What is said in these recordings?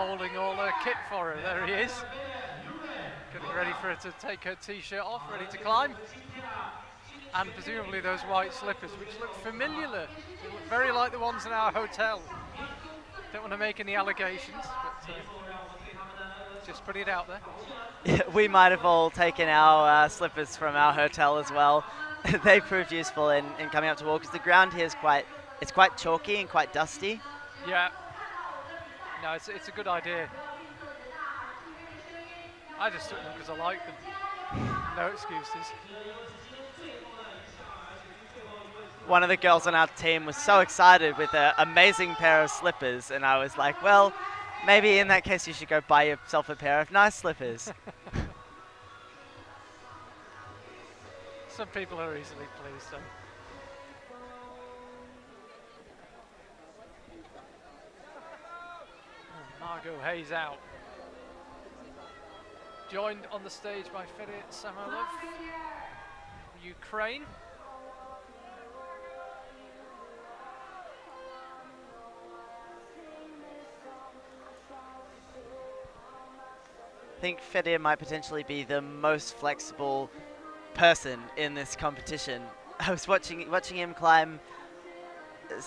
holding all her kit for her. There he is. Getting ready for her to take her t-shirt off, ready to climb. And presumably those white slippers, which look familiar. They look very like the ones in our hotel. Don't want to make any allegations, but just put it out there. Yeah, we might have all taken our slippers from our hotel as well. They proved useful in coming up to wall because the ground here is quite chalky and quite dusty. Yeah. No, it's a good idea. I just took them because I like them. No excuses. One of the girls on our team was so excited with an amazing pair of slippers, and I was like, well, maybe in that case you should go buy yourself a pair of nice slippers. Some people are easily pleased, so. Margo Hayes out. Joined on the stage by Fedor Samoilov, Ukraine. I think Fedor might potentially be the most flexible person in this competition. I was watching him climb,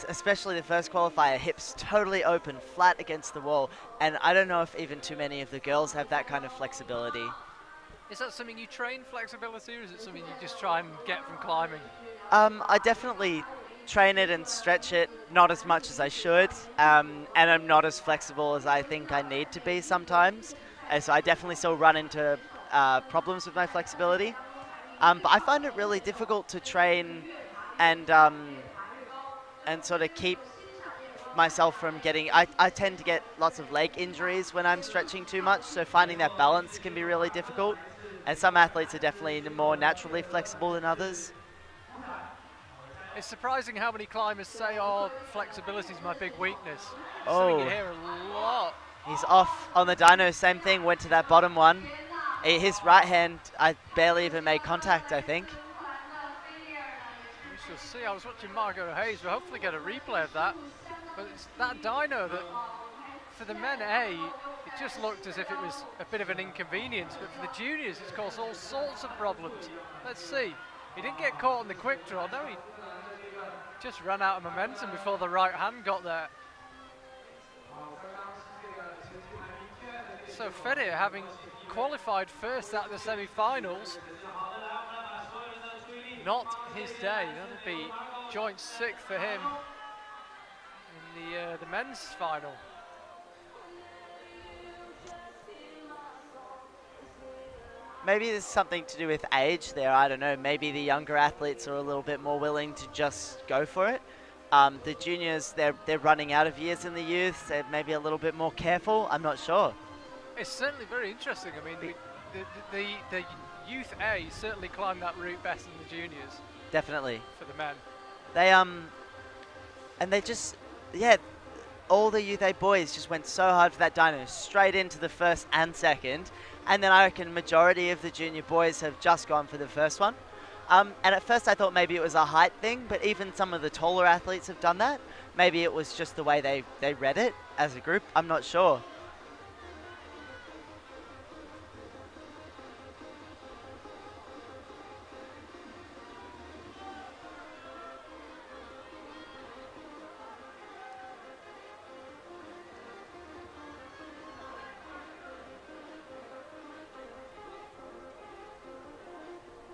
especially the first qualifier, hips totally open, flat against the wall, and I don't know if even too many of the girls have that kind of flexibility. Is that something you train, flexibility, or is it something you just try and get from climbing? I definitely train it and stretch it, not as much as I should, and I'm not as flexible as I think I need to be sometimes. So I definitely still run into problems with my flexibility. But I find it really difficult to train and sort of keep myself from getting... I tend to get lots of leg injuries when I'm stretching too much, so finding that balance can be really difficult. And some athletes are definitely more naturally flexible than others. It's surprising how many climbers say, oh, flexibility is my big weakness. Oh. Something you hear a lot. He's off on the dyno, same thing, went to that bottom one. His right hand, I barely even made contact, I think. We shall see. I was watching Margo Hayes. We'll hopefully get a replay of that. But it's that dyno that, for the men A, it just looked as if it was a bit of an inconvenience. But for the juniors, it's caused all sorts of problems. Let's see. He didn't get caught on the quick draw. No, he just ran out of momentum before the right hand got there. So Fedor, having qualified first at the semi-finals, not his day. That'll be joint sixth for him in the men's final. Maybe there's something to do with age there, I don't know. Maybe the younger athletes are a little bit more willing to just go for it. The juniors, they're running out of years in the youth, they're maybe a little bit more careful, I'm not sure. It's certainly very interesting. I mean, the youth A certainly climbed that route better than the juniors. Definitely. For the men. They, and they just, yeah, all the youth A boys just went so hard for that dyno, straight into the first and second. And then I reckon majority of the junior boys have just gone for the first one. And at first I thought maybe it was a height thing, but even some of the taller athletes have done that. Maybe it was just the way they read it as a group, I'm not sure.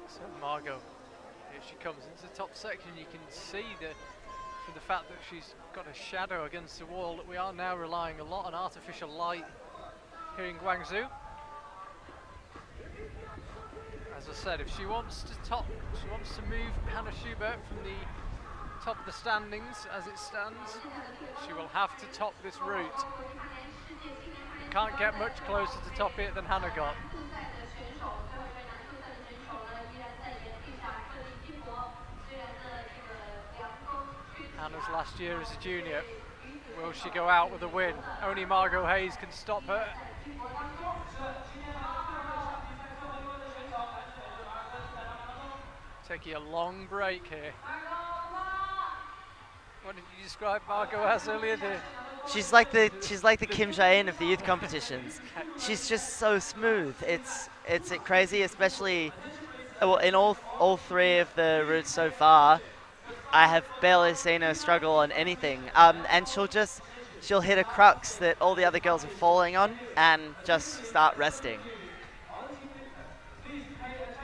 So Margo, here she comes into the top section. You can see that from the fact that she's got a shadow against the wall that we are now relying a lot on artificial light here in Guangzhou. As I said, if she wants to move Hannah Schubert from the top of the standings as it stands, she will have to top this route. You can't get much closer to top it than Hannah got. Hannah's last year as a junior. Will she go out with a win? Only Margo Hayes can stop her. Taking a long break here. What did you describe Margo as earlier? The She's like the Kim Jae-in of the youth competitions. She's just so smooth. It's crazy, especially well, in all three of the routes so far. I have barely seen her struggle on anything. And she'll hit a crux that all the other girls are falling on and just start resting.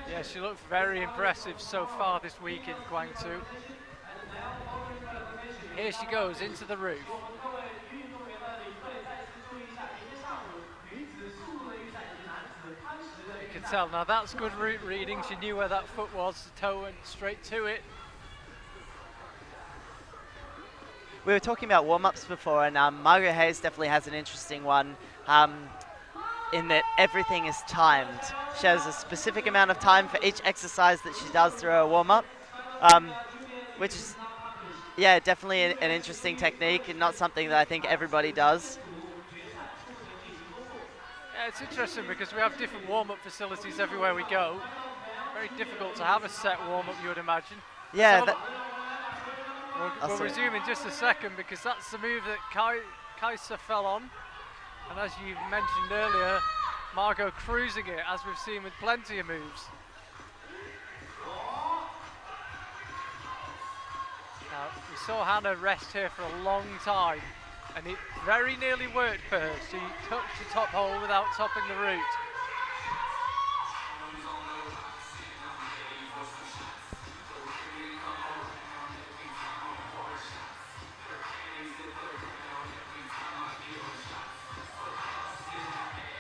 Yeah, she looked very impressive so far this week in Guangzhou. Here she goes into the roof. You can tell now that's good route reading. She knew where that foot was, the toe went straight to it. We were talking about warm-ups before, and Margo Hayes definitely has an interesting one in that everything is timed. She has a specific amount of time for each exercise that she does through her warm-up, which is, yeah, definitely an interesting technique and not something that I think everybody does. Yeah, it's interesting because we have different warm-up facilities everywhere we go. Very difficult to have a set warm-up, you would imagine. Yeah. We'll resume in just a second because that's the move that Kaisa fell on. And as you mentioned earlier, Margo cruising it, as we've seen with plenty of moves. Now, we saw Hannah rest here for a long time, and it very nearly worked for her. She touched the top hole without topping the route.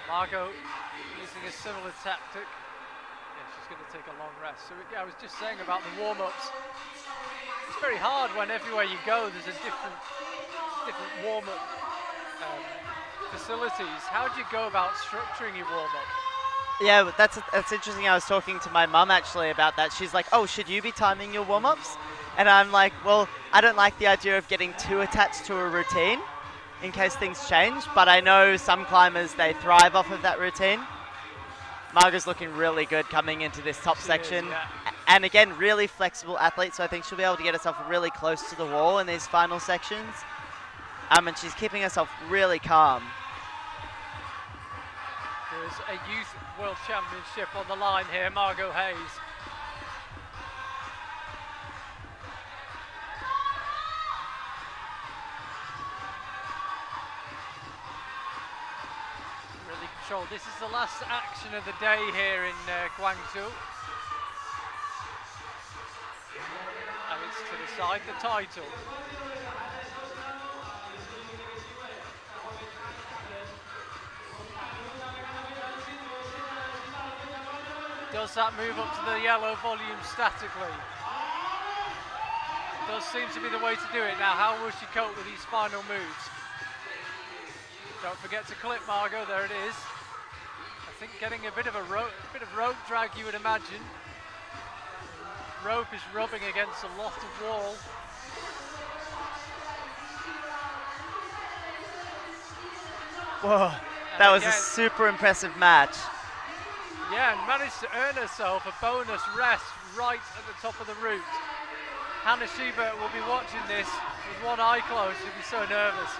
Margo using a similar tactic. Yeah, she's going to take a long rest. So yeah, I was just saying about the warm-ups. It's very hard when everywhere you go there's a different warm-up facilities. How do you go about structuring your warm-up? Yeah, but that's interesting. I was talking to my mum actually about that. She's like, "Oh, should you be timing your warm-ups?" And I'm like, "Well, I don't like the idea of getting too attached to a routine in case things change, but I know some climbers, they thrive off of that routine." Margo's looking really good coming into this top section. Is, yeah. And again, really flexible athlete, so I think she'll be able to get herself really close to the wall in these final sections. And she's keeping herself really calm. There's a Youth World Championship on the line here, Margo Hayes. Really controlled. This is the last action of the day here in Guangzhou. And it's to decide the title. Does that move up to the yellow volume statically? Does seem to be the way to do it. Now, how will she cope with these final moves? Don't forget to clip, Margo. There it is. I think getting a bit of rope drag, you would imagine. Rope is rubbing against a lot of wall. Whoa, that was a super impressive match. Yeah, and managed to earn herself a bonus rest right at the top of the route. Hannah Schubert will be watching this with one eye closed. She'll be so nervous.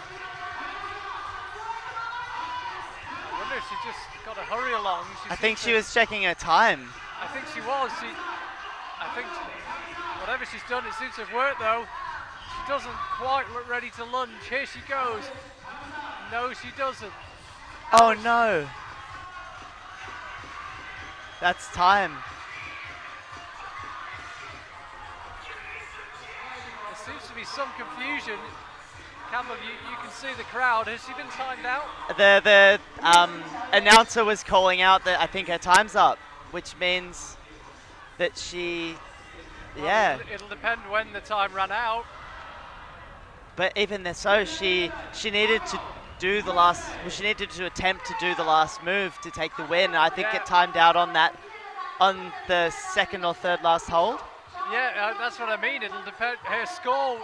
I wonder if she just got to hurry along. I think she was checking her time. I think she was. I think whatever she's done, it seems to have worked though. She doesn't quite look ready to lunge. Here she goes. No, she doesn't. Oh no. That's time. There seems to be some confusion. Campbell, you can see the crowd. Has she been timed out? The announcer was calling out that I think her time's up, which means that she, yeah. Well, it'll depend when the time ran out. But even so, she needed to do the last, well, she needed to attempt to do the last move to take the win. I think it timed out on that, on the second or third last hold. Yeah, that's what I mean. It'll depend. Her score